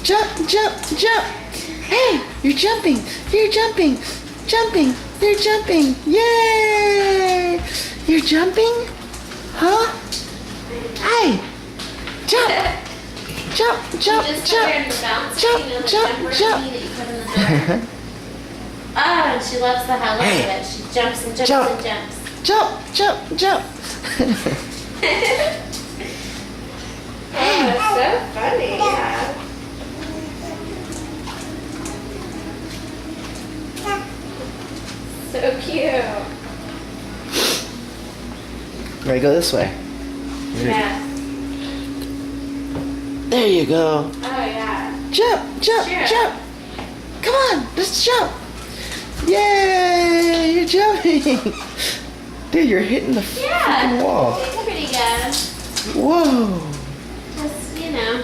Jump, jump, jump. Hey, you're jumping. You're jumping. Jumping. You're jumping. Yay! You're jumping? Huh? Hey! Jump! Jump, jump, jump. Jump, jump, jump. Oh, and she loves the hell out of Hey. it. She jumps and jumps Jump. and jumps. Jump, jump, jump. Oh, it's so funny. Yeah. So cute. Ready, go this way. Yeah. There you go. Oh, yeah. Jump, jump, Sure. jump. Come on, let's jump. Yay, you're jumping. Dude, you're hitting the Yeah. freaking wall. It's pretty good. Whoa. Just, you know.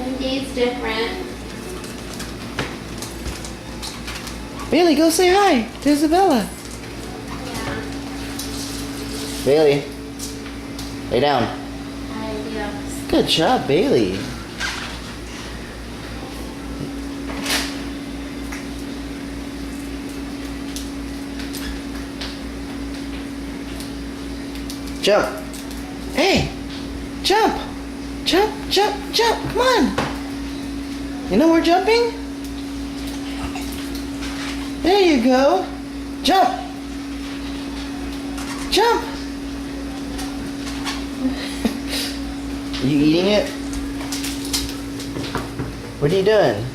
Every day's different. Bailey, go say hi to Isabella. Yeah. Bailey, lay down. Ideas. Good job, Bailey. Jump. Hey, jump. Jump, jump, jump. Come on. You know we're jumping? There you go. Jump. Jump. You eating it? What are you doing?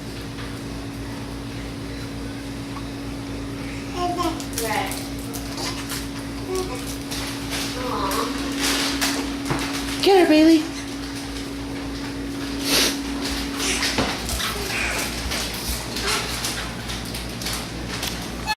Right. Aw. Get her, Bailey.